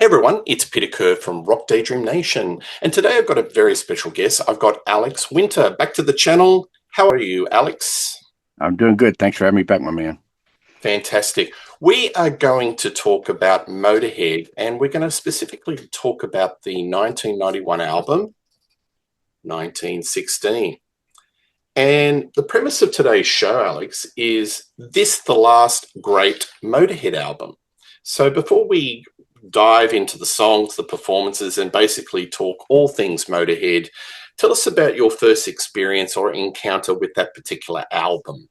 Hey everyone, it's Peter Kerr from Daydream Nation, and today I've got a very special guest. I've got Alex Winter back to the channel. How are you, Alex? I'm doing good. Thanks for having me back, my man. Fantastic. We are going to talk about Motorhead, and we're going to specifically talk about the 1991 album, 1916. And the premise of today's show, Alex, is this the last great Motorhead album? So before we dive into the songs, the performances, and basically talk all things Motorhead, tell us about your first experience or encounter with that particular album.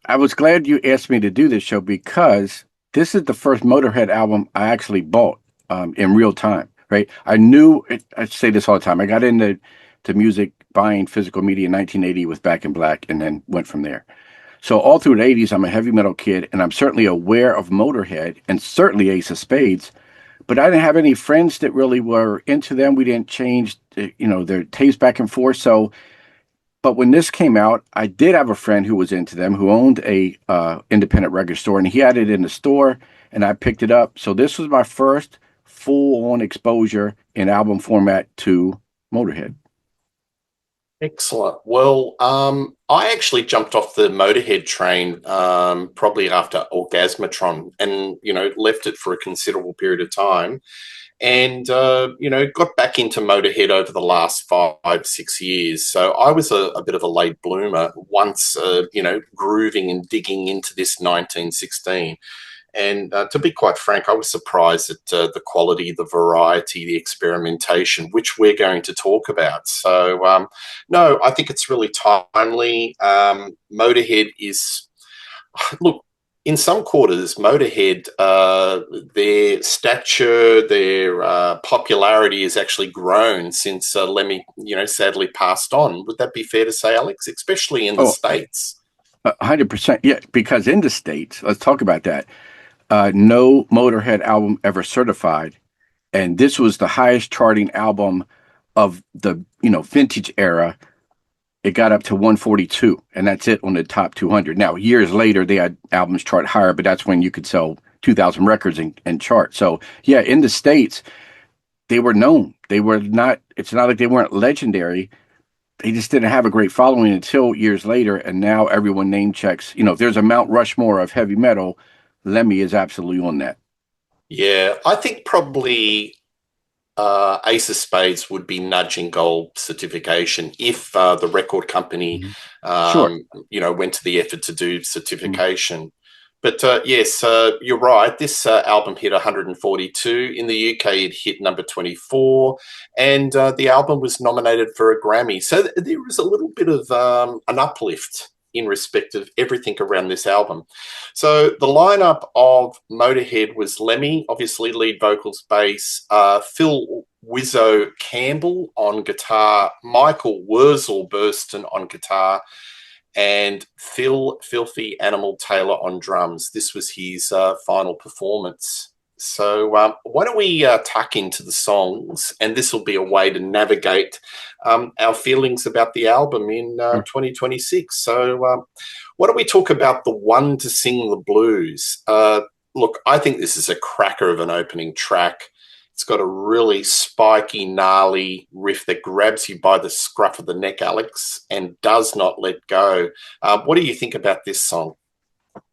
I was glad you asked me to do this show because this is the first Motorhead album I actually bought in real time, right? I say this all the time. I got into music buying physical media in 1980 with Back in Black and then went from there. So all through the 80s, I'm a heavy metal kid and I'm certainly aware of Motorhead and certainly Ace of Spades, but I didn't have any friends that really were into them. We didn't change, their taste back and forth. But when this came out, I did have a friend who was into them, who owned a independent record store, and he had it in the store, and I picked it up. So this was my first full-on exposure in album format to Motorhead. Excellent. Well, I actually jumped off the Motorhead train probably after Orgasmatron and, left it for a considerable period of time. And got back into Motorhead over the last 5, 6 years. So I was a bit of a late bloomer once, grooving and digging into this 1916. And to be quite frank, I was surprised at the quality, the variety, the experimentation, which we're going to talk about. So, no, I think it's really timely. Motorhead is, look, in some quarters, Motorhead, their stature, their popularity has actually grown since Lemmy, sadly passed on. Would that be fair to say, Alex? Especially in the Oh, States. 100%. Yeah, because in the States, let's talk about that. No Motorhead album ever certified, and this was the highest charting album of the vintage era. It got up to 142, and that's it on the top 200. Now, years later, they had albums chart higher, but that's when you could sell 2,000 records and chart. So, yeah, in the States, they were known. They were not, it's not like they weren't legendary. They just didn't have a great following until years later, and now everyone name checks. If there's a Mount Rushmore of heavy metal, Lemmy is absolutely on that. Yeah, I think probably Ace of Spades would be nudging gold certification if the record company, Mhm. Sure. went to the effort to do Mhm. certification. But yes, you're right. This album hit 142. In the UK, it hit number 24. And the album was nominated for a Grammy. So there was a little bit of an uplift in respect of everything around this album. So the lineup of Motorhead was Lemmy, obviously lead vocals, bass, Phil Wizzo Campbell on guitar, Michael Wurzel Burston on guitar, and Phil Filthy Animal Taylor on drums. This was his final performance. So why don't we tuck into the songs, and this will be a way to navigate our feelings about the album in Sure. 2026. So why don't we talk about the one to sing the blues? Look, I think this is a cracker of an opening track. It's got a really spiky, gnarly riff that grabs you by the scruff of the neck, Alex, and does not let go. What do you think about this song?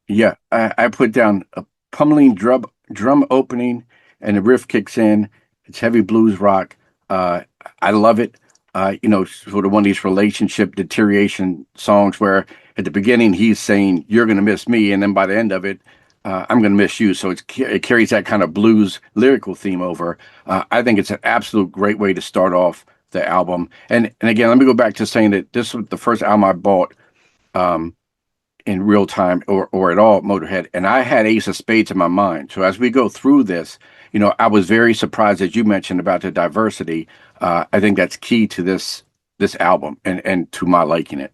Yeah, I put down a pummeling drum opening, and the riff kicks in. It's heavy blues rock. Uh, I love it. Sort of one of these relationship deterioration songs where at the beginning he's saying you're going to miss me, and then by the end of it, I'm going to miss you. So it carries that kind of blues lyrical theme over. I think it's an absolute great way to start off the album. And again, let me go back to saying that this was the first album I bought. Um, in real time or at all Motorhead. And I had Ace of Spades in my mind. So as we go through this, I was very surprised, as you mentioned, about the diversity. I think that's key to this album and to my liking it.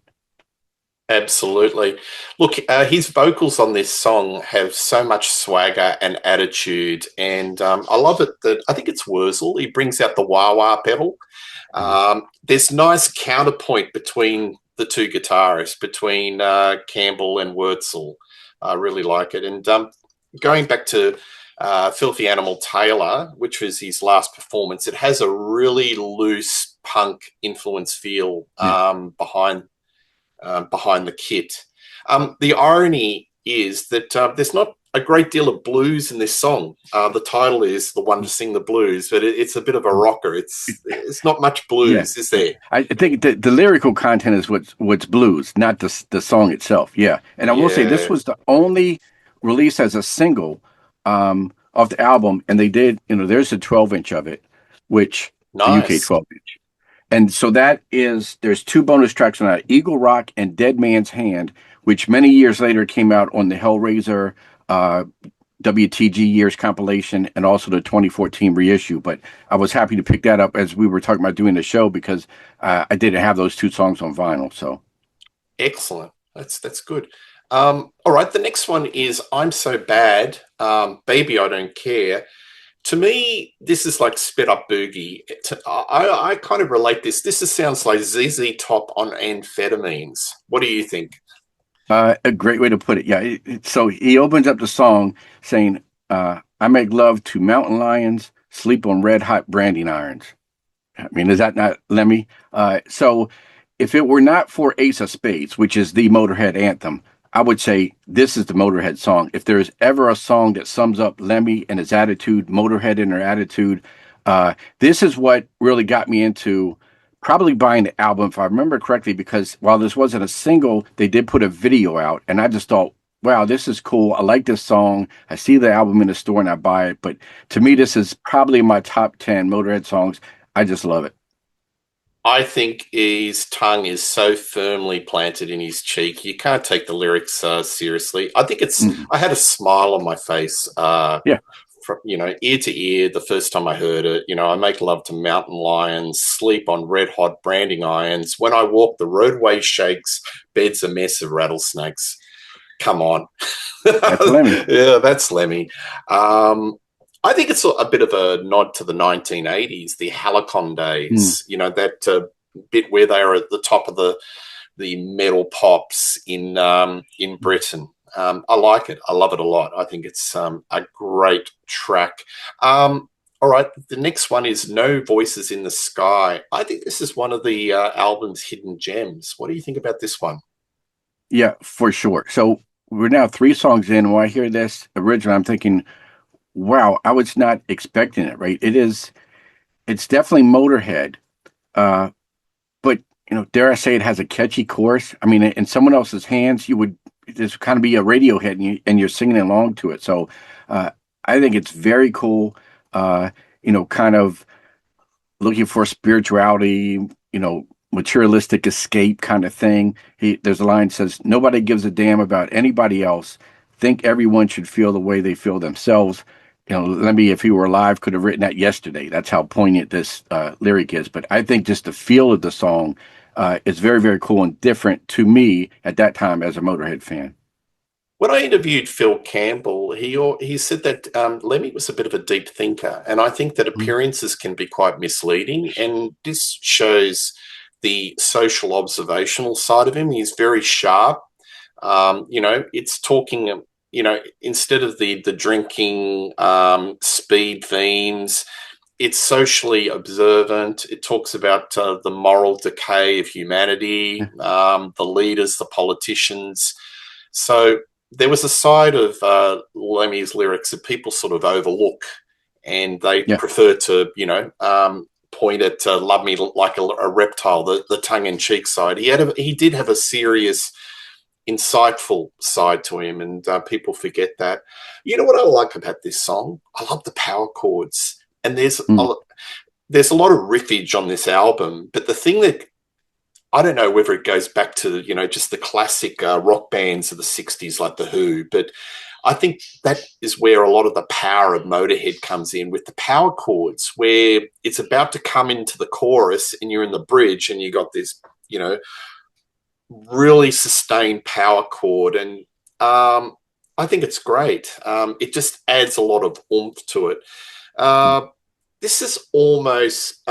Absolutely. Look, his vocals on this song have so much swagger and attitude, and I love it that I think it's Wurzel. He brings out the wah wah pedal. Mhm. There's nice counterpoint between the two guitarists, between Campbell and Wurzel. I really like it. And going back to Filthy Animal Taylor, which was his last performance. It has a really loose punk influence feel Yeah. behind the kit. The irony is that there's not a great deal of blues in this song. The title is "The One to Sing the Blues," but it's a bit of a rocker. It's not much Yeah. blues, is there? I think the lyrical content is what's blues, not the song itself. Yeah. And I will say this Yeah, was the only release as a single of the album, and they did, there's a 12-inch of it, which a UK nice. 12-inch. And so there's two bonus tracks on that, Eagle Rock and Dead Man's Hand, which many years later came out on the Hellraiser uh, WTG Years compilation and also the 2014 reissue. But I was happy to pick that up as we were talking about doing the show because I didn't have those two songs on vinyl. So, Excellent. That's good. All right, the next one is "I'm So Bad, Baby I Don't Care." To me, this is like sped up boogie. I kind of relate this. Sounds like ZZ Top on amphetamines. What do you think? a great way to put it. Yeah. So he opens up the song saying, I make love to mountain lions, sleep on red hot branding irons. I mean, is that not Lemmy? So if it were not for Ace of Spades, which is the Motorhead anthem, I would say this is the Motorhead song. If there's ever a song that sums up Lemmy and his attitude, Motorhead and their attitude, this is what really got me into probably buying the album, if I remember correctly, because while this wasn't a single, they did put a video out, and I just thought, wow, this is cool. I like this song. I see the album in the store and I buy it. But to me, this is probably my top 10 Motorhead songs. I just love it. I think his tongue is so firmly planted in his cheek. You can't take the lyrics seriously. I think it's. Mm. I had a smile on my face, Yeah. from, ear to ear the first time I heard it. I make love to mountain lions, sleep on red hot branding irons. When I walk, the roadway shakes, bed's a mess of rattlesnakes. Come on. That's Lemmy. Yeah, that's Lemmy. I think it's a bit of a nod to the 1980s, the Halicon Mm. days, that bit where they were at the top of the metal pops in Britain. I like it. I love it a lot. I think it's a great track. All right, the next one is "No Voices in the Sky." I think this is one of the album's hidden gems. What do you think about this one? Yeah, for sure. So we're now three songs in. When I hear this original, I'm thinking, wow, I was not expecting it, right? It's definitely Motorhead. Uh, but dare I say it has a catchy chorus. I mean, in someone else's hands, you would this kind of be a radio hit, and you're singing along to it. So uh, I think it's very cool. Kind of looking for spirituality, materialistic escape kind of thing. There's a line that says, "Nobody gives a damn about anybody else. Think everyone should feel the way they feel themselves." Lemmy, if he were alive, could have written that yesterday. That's how poignant this lyric is. But I think just the feel of the song is very, very cool and different to me at that time as a Motorhead fan. When I interviewed Phil Campbell, he said that Lemmy was a bit of a deep thinker, and I think that Mhm. appearances can be quite misleading. And this shows the social observational side of him. He's very sharp. It's talking. Instead of the drinking speed themes, it's socially observant. It talks about the moral decay of humanity, Yeah, the leaders, the politicians. So there was a side of Lemmy's lyrics that people sort of overlook, and they yeah, prefer to, point at "Love Me Like a Reptile," the tongue-in-cheek side. He did have a serious, insightful side to him, and people forget that. You know what I like about this song? I love the power chords, and mm, there's a lot of riffage on this album. But the thing that I don't know whether it goes back to just the classic rock bands of the '60s like the Who, but I think that is where a lot of the power of Motorhead comes in with the power chords, where it's about to come into the chorus and you're in the bridge and you got this, you know, really sustained power chord, and I think it's great. It just adds a lot of oomph to it. mm, Uh, this is almost.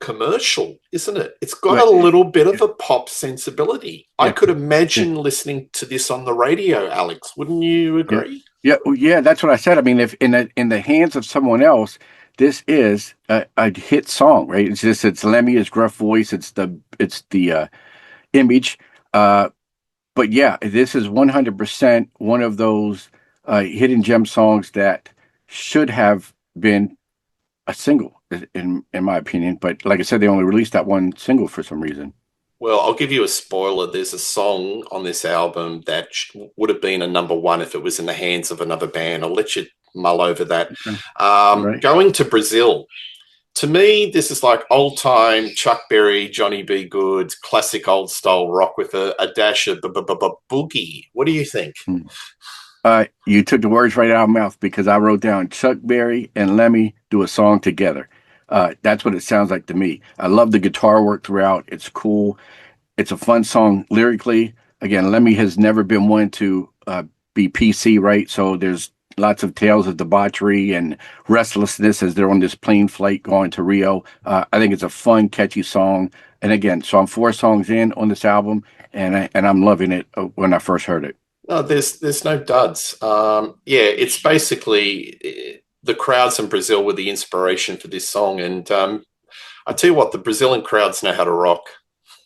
commercial, isn't it? It's got a But little bit of a pop sensibility. I yeah, could yeah, imagine listening to this on the radio, Alex. Wouldn't you yeah, agree? yeah, well, yeah. That's what I said. I mean, if in the hands of someone else, this is a hit song, right? It's just it's Lemmy, his gruff voice, it's the image. Uh, but yeah, this is 100% one of those hidden gem songs that should have been a single, in my opinion. But like I said, they only released that one single for some reason. Well, I'll give you a spoiler. There's a song on this album that would have been a number one if it was in the hands of another band. I'll let you mull over that. Okay. All right. Going to Brazil. To me, this is like old time Chuck Berry, Johnny B. Good, classic old style rock with a dash of boogie. What do you think? Hmm. You took the words right out of my mouth because I wrote down Chuck Berry and Lemmy do a song together. That's what it sounds like to me. I love the guitar work throughout. It's cool. It's a fun song lyrically. Again, Lemmy has never been one to be PC, right? So there's lots of tales of debauchery and restlessness as they're on this plane flight going to Rio. I think it's a fun, catchy song. And again, so I'm 4 songs in on this album, and I'm loving it when I first heard it. No, there's no duds. Yeah, it's basically the crowds in Brazil were the inspiration for this song, and I tell you what, the Brazilian crowds know how to rock.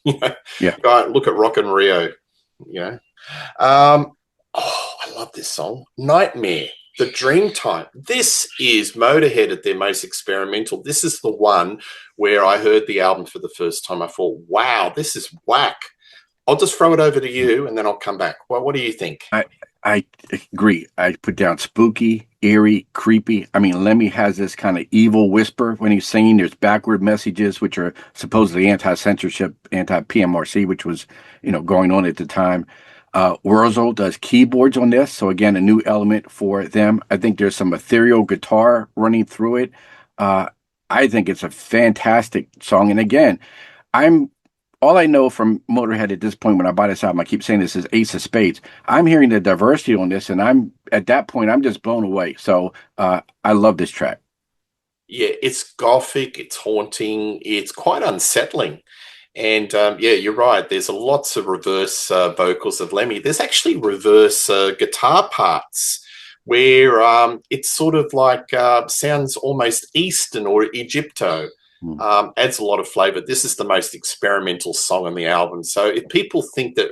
You know, Yeah. go out and look at Rock and Rio. You know, um, I love this song, Nightmare. The Dreamtime. This is Motorhead at their most experimental. This is the one where I heard the album for the first time. I thought, wow, this is whack. I'll just throw it over to you and then I'll come back. Well, what do you think? I I agree. I put down spooky, eerie, creepy. I mean, Lemmy has this kind of evil whisper when he's singing. There's backward messages, which are supposedly anti-censorship, anti-PMRC, which was going on at the time. Wurzel does keyboards on this, so again, a new element for them. I think there's some ethereal guitar running through it. Uh, I think it's a fantastic song, and again, I'm all I know from Motorhead at this point when I buy this album, I keep saying this is Ace of Spades. I'm hearing the diversity on this, and I'm at that point, I'm just blown away. So I love this track. Yeah, it's gothic, it's haunting, it's quite unsettling. And yeah, you're right. There's lots of reverse vocals of Lemmy. There's actually reverse guitar parts where it's sort of like sounds almost Eastern or Egypto. Hmm. Adds a lot of flavor. This is the most experimental song on the album. So if people think that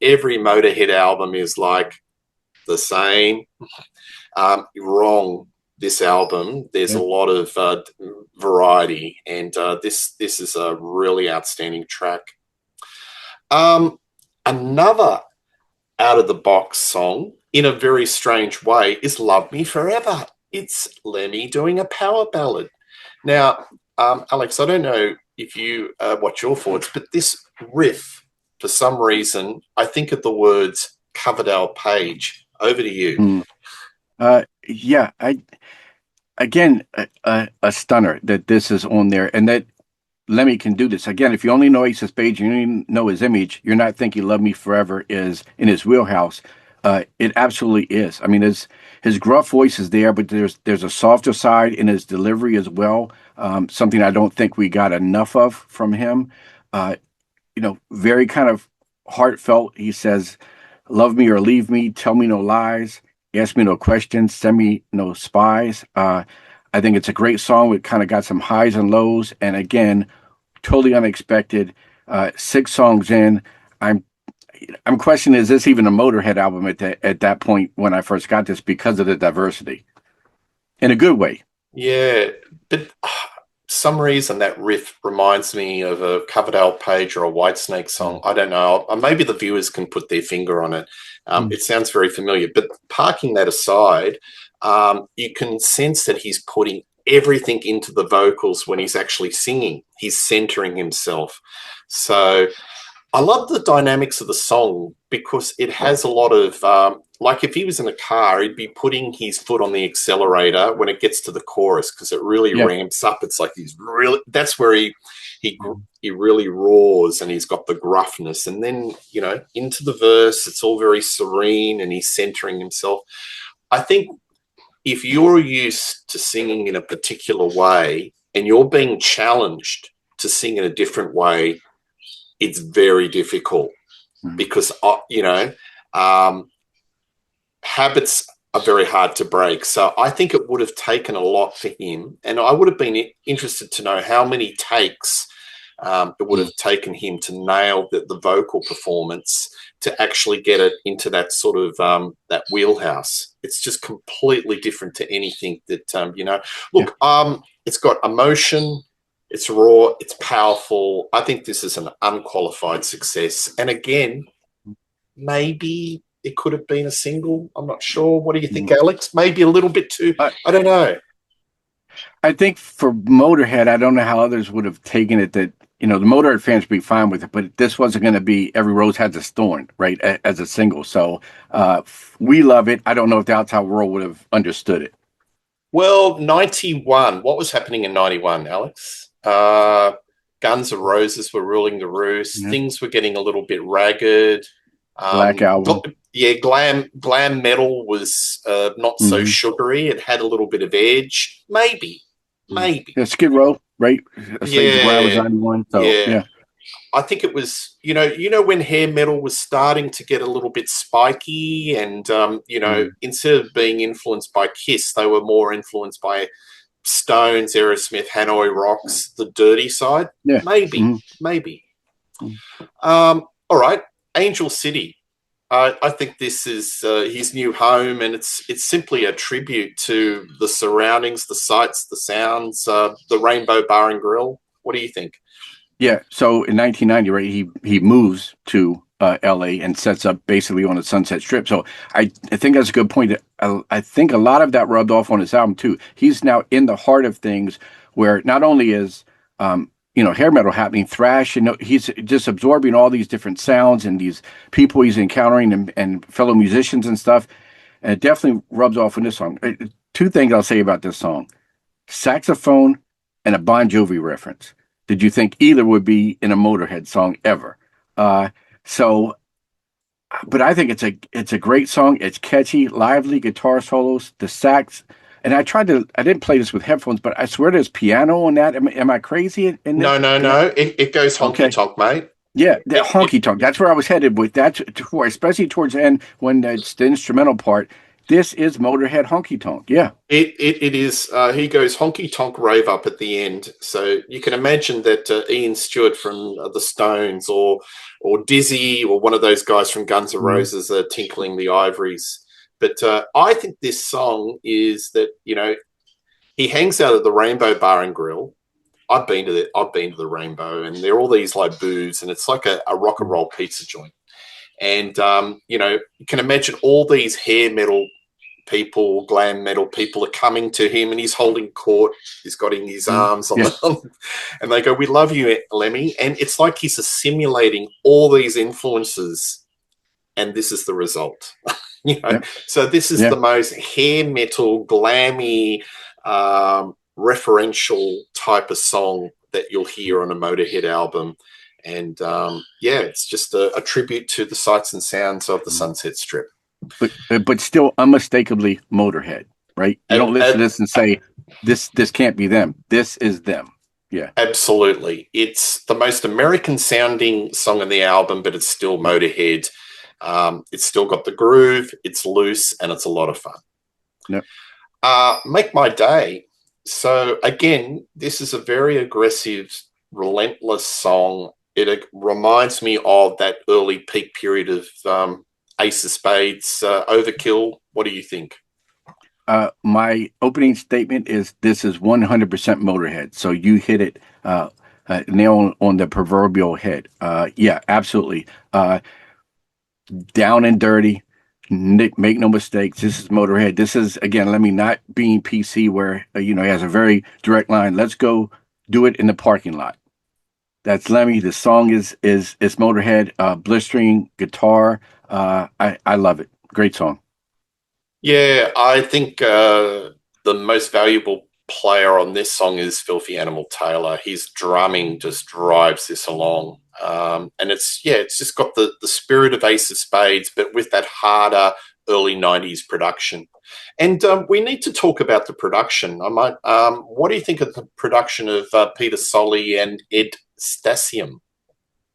every Motorhead album is like the same, wrong. This album, there's a Yeah. lot of variety, and this is a really outstanding track. Another out of the box song, in a very strange way, is "Love Me Forever." It's Lemmy doing a power ballad. Now, Alex, I don't know if you what your thoughts, but this riff, for some reason, I think of the words Coverdale Page. Over to you. Hmm. Yeah. I again a stunner that this is on there, and that Lemmy can do this. Again, if you only know Ace of Spades, you only know his image, you're not thinking Love Me Forever is in his wheelhouse. It absolutely is. I mean, his gruff voice is there, but there's a softer side in his delivery as well. Something I don't think we got enough of from him. Uh, very kind of heartfelt. He says, "Love me or leave me, tell me no lies, ask me no questions, send me no spies." I think it's a great song. It kind of got some highs and lows, and again, totally unexpected. 6 songs in, I'm I'm questioning, is this even a Motorhead album at that point when I first got this because of the diversity in a good way. Yeah, but some reason that riff reminds me of a Coverdale Page or a Whitesnake song. Mm. I don't know. Maybe the viewers can put their finger on it. Mm. It sounds very familiar. But parking that aside, you can sense that he's putting everything into the vocals when he's actually singing. He's centering himself. So I love the dynamics of the song because it has a lot of like if he was in a car, he'd be putting his foot on the accelerator when it gets to the chorus because it really Yeah. ramps up. It's like he's really that's where he Mm. he really roars and he's got the gruffness, and then into the verse, it's all very serene and he's centering himself. I think if you're used to singing in a particular way, and you're being challenged to sing in a different way, it's very difficult Mhm. because, um, habits are very hard to break. So I think it would have taken a lot for him. And I would have been interested to know how many takes it would Mhm. have taken him to nail the vocal performance to actually get it into that sort of that wheelhouse. It's just completely different to anything that Yeah. Look, it's got emotion. It's raw. It's powerful. I think this is an unqualified success. And again, maybe it could have been a single. I'm not sure. What do you think, Mhm. Alex? Maybe a little bit too. I, I don't know. I think for Motorhead, I don't know how others would have taken it. That the Motorhead fans would be fine with it, but this wasn't going to be Every Rose Has its Thorn, right? As a single, so we love it. I don't know if the outside world would have understood it. Well, 91. What was happening in 91, Alex? Guns N' Roses were ruling the roost. Yeah. Things were getting a little bit ragged. Black Um, Album. yeah, glam metal was not so Hmm. sugary. It had a little bit of edge. Maybe. Yeah, Skid Row, right? A Slaves of Glad was Yeah, 91. So yeah. yeah. I think it was, when hair metal was starting to get a little bit spiky, and Mm. instead of being influenced by Kiss, they were more influenced by Stones, Aerosmith, Hanoi Rocks, the dirty side. Yeah. Maybe, Hmm. maybe. All right, Angel City. I think this is his new home, and it's simply a tribute to the surroundings, the sights, the sounds, the Rainbow Bar and Grill. What do you think? Yeah. So in 1990, right, he moves to LA and sets up basically on the Sunset Strip. So I think that's a good point. I think a lot of that rubbed off on his album too. He's now in the heart of things where not only is hair metal happening, thrash, he's just absorbing all these different sounds and these people he's encountering and fellow musicians and stuff. And it definitely rubs off on this song. Two things I'll say about this song: saxophone and a Bon Jovi reference. Did you think either would be in a Motorhead song ever? Uh, so, but I think it's a great song. It's catchy, lively guitar solos, the sax. And I didn't play this with headphones, but I swear there's piano on that. Am I crazy in No, this? no, In that? no. It goes honky Okay. tonk, mate. Yeah, that It honky tonk. That's where I was headed with that, where, especially towards the end when it's the instrumental part. This is Motorhead honky tonk. Yeah. it is. He goes honky tonk rave up at the end, so you can imagine that Ian Stewart from the Stones, or Dizzy, or one of those guys from Guns N' Mhm. Roses are tinkling the ivories. But I think this song is that he hangs out at the Rainbow Bar and Grill. I've been to the Rainbow, and there are all these like booths, and it's like a rock and roll pizza joint. And you can imagine all these hair metal people, glam metal people are coming to him, and he's holding court. He's got in his Mhm. arms on Yeah. the, and they go, "We love you, Lemmy." And it's like he's assimilating all these influences, and this is the result. Yeah. So this is Yeah. the most hair metal, glammy, referential type of song that you'll hear on a Motorhead album. And yeah, it's just a tribute to the sights and sounds of the Mhm. Sunset Strip. But still unmistakably Motorhead, right? You don't listen to this and say this can't be them. This is them. Yeah. Absolutely. It's the most American sounding song on the album, but it's still Motorhead. It's still got the groove, it's loose, and it's a lot of fun. No. Make My Day. So, again, this is a very aggressive, relentless song. It reminds me of that early peak period of Ace of Spades, Overkill. What do you think? My opening statement is this is 100% Motorhead. So you hit it nail on the proverbial head. Yeah, absolutely. Down and dirty. Nick, make no mistakes. This is Motorhead. This is again. Let me not being PC, where he has a very direct line. Let's go do it in the parking lot. That's Lemmy. The song is Motorhead. Blistering guitar. I love it. Great song. Yeah, I think the most valuable player on this song is Filthy Animal Taylor. His drumming just drives this along. And it's just got the spirit of Ace of Spades, but with that harder, early 90s production. And we need to talk about the production. What do you think of the production of Peter Solly and Ed Stasium?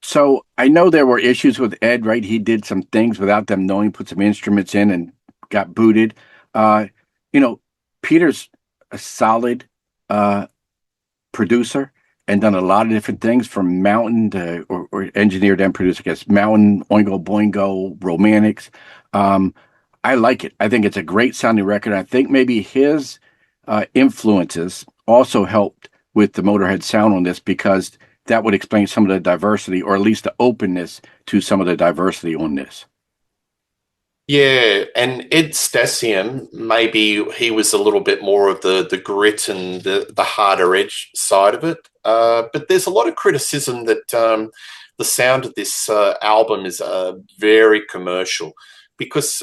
So I know there were issues with Ed, right? He did some things without them knowing, put some instruments in and got booted. Uh, you know, Peter's a solid uh, producer and done a lot of different things from Mountain to, or engineered and produced, I guess, Mountain, Oingo Boingo, Romantics. Um, I like it. I think it's a great sounding record. I think maybe his influences also helped with the Motorhead sound on this because that would explain some of the diversity, or at least the openness to some of the diversity on this. Yeah, and Ed Stasium, maybe he was a little bit more of the grit and the harder edge side of it. But there's a lot of criticism that the sound of this album is very commercial because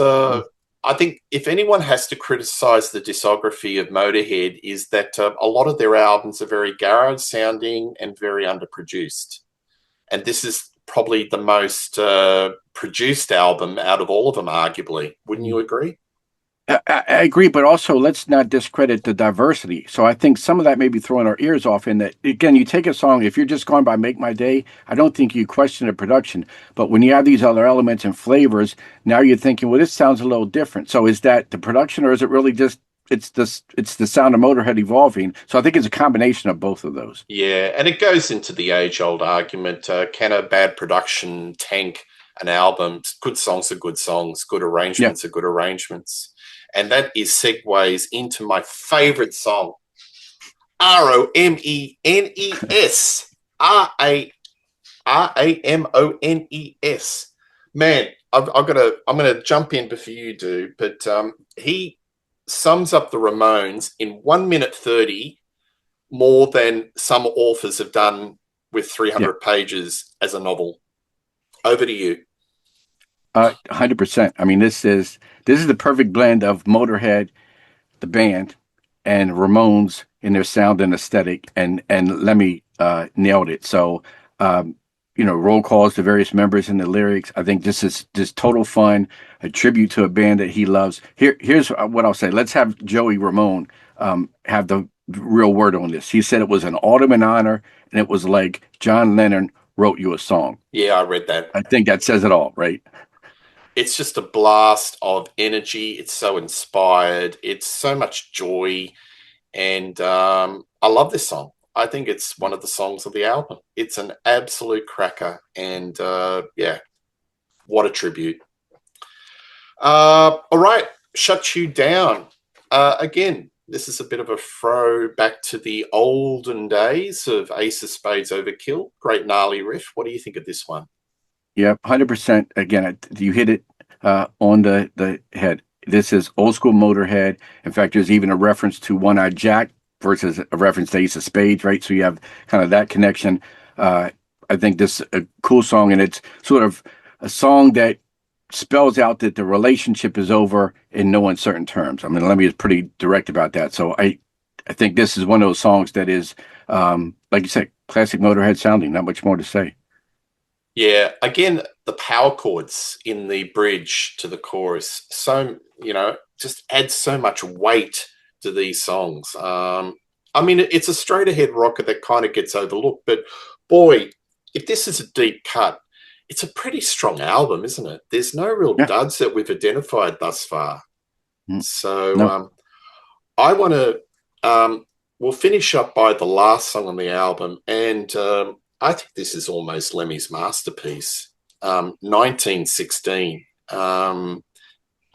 I think if anyone has to criticize the discography of Motorhead is that a lot of their albums are very garage sounding and very underproduced. And this is probably the most produced album out of all of them, arguably. Wouldn't you agree? I agree, but also let's not discredit the diversity. So I think some of that may be throwing our ears off in that, again, you take a song, if you're just going by Make My Day, I don't think you question the production. But when you have these other elements and flavors, now you're thinking, well, this sounds a little different. So is that the production or is it really just it's the sound of Motorhead evolving? So I think it's a combination of both of those. Yeah, and it goes into the age-old argument: can a bad production tank an album? Good songs are good songs. Good Yeah. arrangements are good arrangements, and that is segues into my favorite song, Romenes, Ramones. Man, I'm gonna jump in before you do, but he sums up the Ramones in 1 minute 30 more than some authors have done with Yeah. 300 pages as a novel. Over to you. 100%. I mean, this is the perfect blend of Motorhead, the band, and Ramones in their sound and aesthetic, and Lemmy nailed it. So, um, roll calls to various members in the lyrics. I think this is just total fun, a tribute to a band that he loves. Here's what I'll say. Let's have Joey Ramone have the real word on this. He said it was an autumn in honor, and it was like John Lennon wrote you a song. Yeah, I read that. I think that says it all, right? It's just a blast of energy. It's so inspired. It's so much joy. And I love this song. I think it's one of the songs of the album. It's an absolute cracker. And yeah, what a tribute. All right, Shut You Down. Again, this is a bit of a throwback to the olden days of Ace of Spades Overkill. Great gnarly riff. What do you think of this one? Yeah, 100%. Again, you hit it on the head. This is old school Motorhead. In fact, there's even a reference to One Eye Jack versus a reference to Ace of Spades, right? So you have kind of that connection. I think this is a cool song, and it's sort of a song that spells out that the relationship is over in no uncertain terms. I mean, Lemmy is pretty direct about that. So I think this is one of those songs that is, like you said, classic Motorhead sounding. Not much more to say. Yeah, again, the power chords in the bridge to the chorus, just adds so much weight to these songs. I mean, it's a straight ahead rocker that kind of gets overlooked, but boy, if this is a deep cut, it's a pretty strong album, isn't it? There's no real Yeah. duds that we've identified thus far. Mm. So No. I want to, we'll finish up by the last song on the album, and I think this is almost Lemmy's masterpiece, 1916. I'll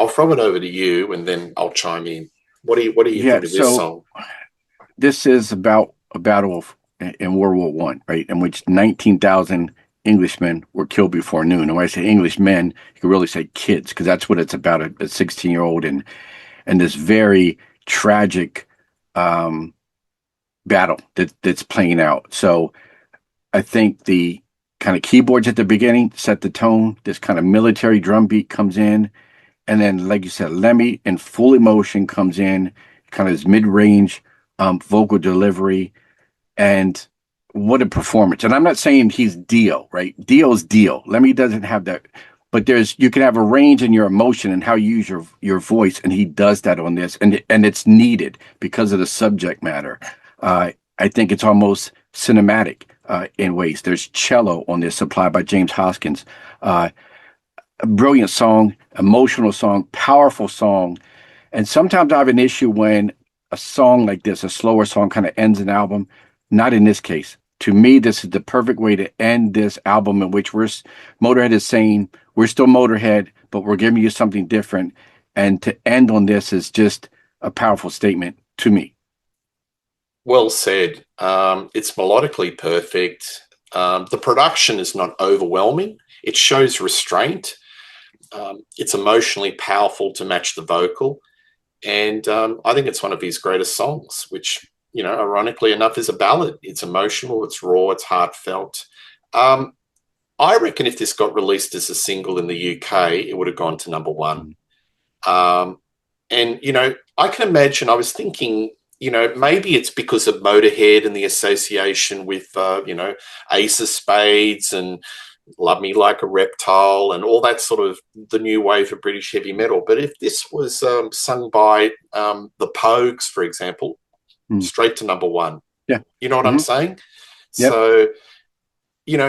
throw it over to you, and then I'll chime in. What do you Yeah. think of this So song? this is about a battle in World War One, right, in which 19,000 Englishmen were killed before noon. And when I say Englishmen, you can really say kids, because that's what it's about, a 16-year-old and this very tragic um, battle that's playing out. So I think the kind of keyboards at the beginning set the tone. This kind of military drum beat comes in, and then, like you said, Lemmy in full emotion comes in, kind of his mid-range vocal delivery, and what a performance. And I'm not saying he's Dio, right? Dio's Dio. Lemmy doesn't have that, but there's you can have a range in your emotion and how you use your voice, and he does that on this, and it's needed because of the subject matter. I think it's almost cinematic in ways. There's cello on this, supplied by James Hoskins. Uh, a brilliant song, emotional song, powerful song. And sometimes I have an issue when a song like this, a slower song, kind of ends an album. Not in this case. To me, this is the perfect way to end this album, in which Motorhead is saying we're still Motorhead, but we're giving you something different. And to end on this is just a powerful statement to me. Well said. It's melodically perfect. The production is not overwhelming. It shows restraint. It's emotionally powerful to match the vocal. And I think it's one of his greatest songs, which, ironically enough, is a ballad. It's emotional, it's raw, it's heartfelt. Um, I reckon if this got released as a single in the UK, it would have gone to number one. Um, and, I can imagine, I was thinking, maybe it's because of Motorhead and the association with, Ace of Spades and Love Me Like a Reptile and all that sort of the new wave of British heavy metal. But if this was sung by the Pogues, for example, Mm. straight to number one. Yeah. You know what I'm Hmm. saying? Yep. So,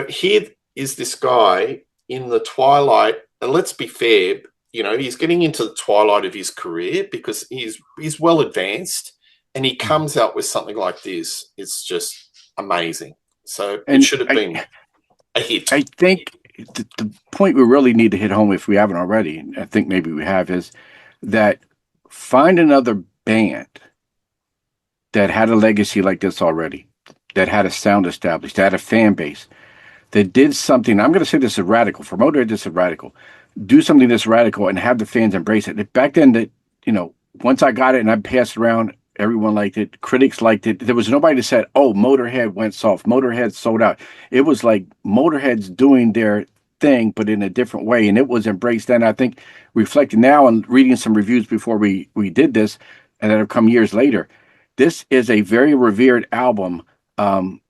here is this guy in the twilight, and let's be fair, he's getting into the twilight of his career because he's well advanced, and he Mhm. comes out with something like this. It's just amazing. So it And should have I, been a hit. I think the point we really need to hit home, if we haven't already, and I think maybe we have, is that find another band that had a legacy like this already, that had a sound established, that had a fan base, that did something. I'm going to say this is radical. For Motorhead, this is radical. Do something that's radical and have the fans embrace it. Back then, once I got it and I passed it around, everyone liked it. Critics liked it. There was nobody that said, "Oh, Motorhead went soft. Motorhead sold out." It was like Motorhead's doing their thing, but in a different way, and it was embraced. And I think reflecting now and reading some reviews before we did this, and that have come years later, this is a very revered album.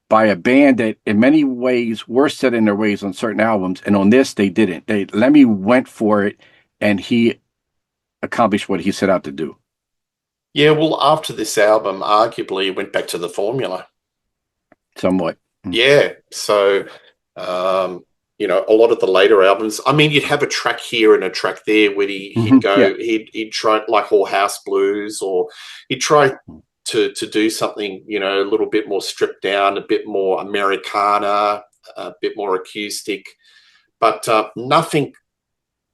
By a band that in many ways were set in their ways on certain albums, and on this they didn't. Lemmy went for it, and he accomplished what he set out to do. Yeah, well, after this album, arguably it went back to the formula. Somewhat. Mm. Yeah, so a lot of the later albums. I mean, you'd have a track here and a track there where he'd Hmm. Yeah. go, he'd try like Whorehouse Blues, or he'd try to do something, a little bit more stripped down, a bit more Americana, a bit more acoustic, but nothing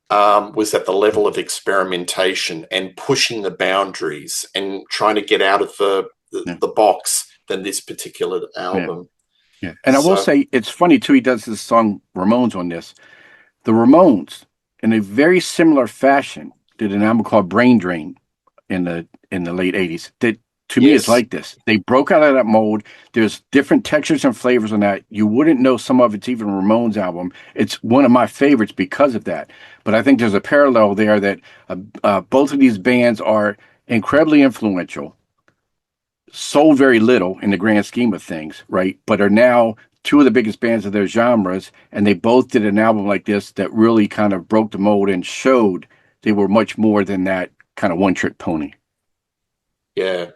was at the level of experimentation and pushing the boundaries and trying to get out of Yeah. the box than this particular Yeah. album. Yeah. And I will So, say it's funny too. He does this song Ramones on this. The Ramones, in a very similar fashion, did an album called Brain Drain in the late '80s. That to me is yes. like this. They broke out of that mold. There's different textures and flavors on that. You wouldn't know some of it's even a Ramones album. It's one of my favorites because of that. But I think there's a parallel there that both of these bands are incredibly influential, sold very little in the grand scheme of things, right? But are now two of the biggest bands of their genres, and they both did an album like this that really kind of broke the mold and showed they were much more than that kind of one-trick pony. Yeah.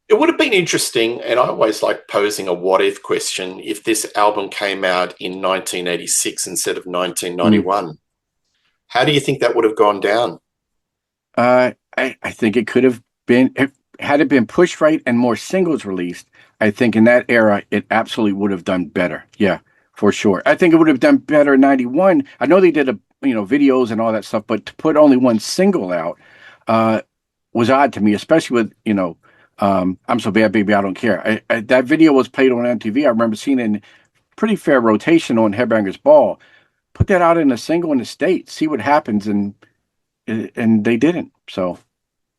It would have been interesting, and I always like posing a what if question if this album came out in 1986 instead of Mm. 1991. How do you think that would have gone down? I think it could have been, had it been pushed right and more singles released, I think in that era, it absolutely would have done better. Yeah, for sure. I think it would have done better in 91. I know they did videos and all that stuff, but to put only one single out, uh, was odd to me, especially with, I'm So Bad Baby, I Don't Care. That video was played on MTV. I remember seeing it in pretty fair rotation on Headbangers Ball. Put that out in a single in the States, see what happens. And they didn't. So,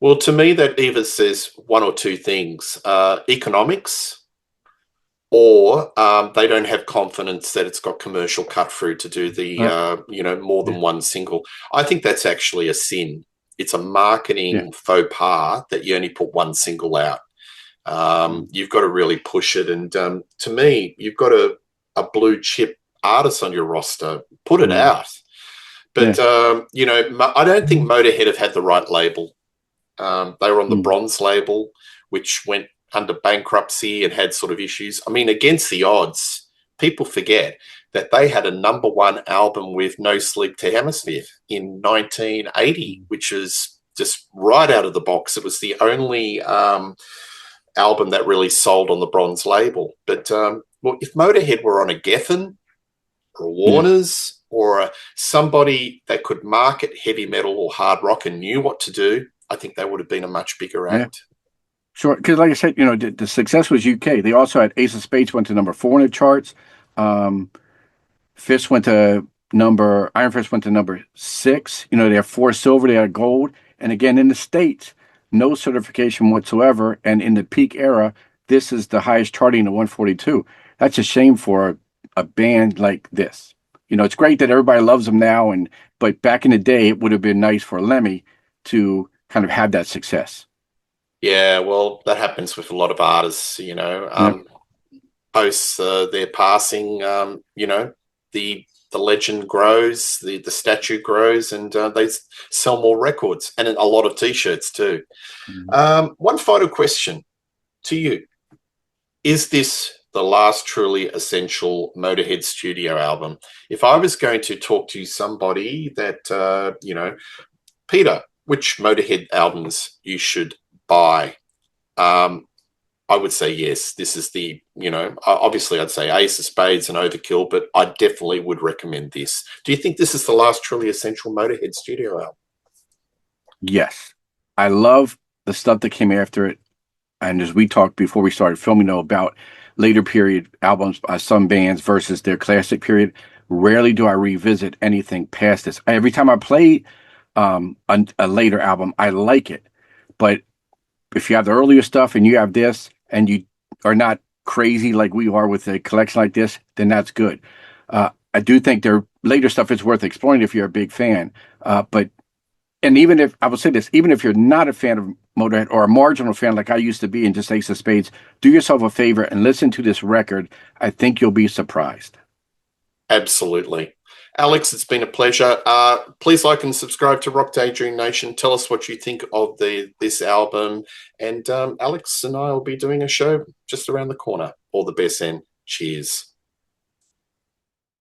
Well, to me, that either says one or two things: economics, or they don't have confidence that it's got commercial cut through to do the uh, more than yeah, one single. I think that's actually a sin. It's a yeah. marketing faux pas that you only put one single out. Mm. You've got to really push it, and to me, you've got a blue chip artist on your roster. Put it Mm. out. But Yeah. I don't think Motorhead have had the right label. They were on the Mm. Bronze label, which went under bankruptcy and had sort of issues. I mean, against the odds, people forget that they had a number one album with No Sleep to Hammersmith in 1980, which is just right out of the box. It was the only album that really sold on the Bronze label. But well, if Motorhead were on a Geffen or a Yeah. Warner's or somebody that could market heavy metal or hard rock and knew what to do, I think they would have been a much bigger Yeah. act. Sure. Because, like I said, the success was UK. They also had Ace of Spades went to number 4 in the charts. Um, Fist went to Iron Fist went to number 6. They have 4 silver, they had gold. And again, in the States, no certification whatsoever. And in the peak era, this is the highest charting at 142. That's a shame for a band like this. It's great that everybody loves them now, but back in the day, it would have been nice for Lemmy to kind of have that success. Yeah, well, that happens with a lot of artists, Yeah. post their passing, the legend grows, the statue grows, and they sell more records and a lot of T-shirts too. Mhm. One final question to you: is this the last truly essential Motorhead studio album? If I was going to talk to somebody that Peter, which Motorhead albums you should buy? Um, I would say yes. This is obviously I'd say Ace of Spades and Overkill, but I definitely would recommend this. Do you think this is the last truly essential Motorhead studio album? Yes. I love the stuff that came after it. And as we talked before we started filming, about later period albums by some bands versus their classic period, rarely do I revisit anything past this. Every time I play a later album, I like it. But if you have the earlier stuff and you have this and you are not crazy like we are with a collection like this, then that's good. I do think their later stuff is worth exploring if you're a big fan. But and even if I would say this, even if you're not a fan of Motorhead or a marginal fan like I used to be and just Ace of Spades, do yourself a favor and listen to this record. I think you'll be surprised. Absolutely. Alex, it's been a pleasure. Please like and subscribe to Rock Daydream Nation. Tell us what you think of this album. And Alex and I will be doing a show just around the corner. All the best and cheers.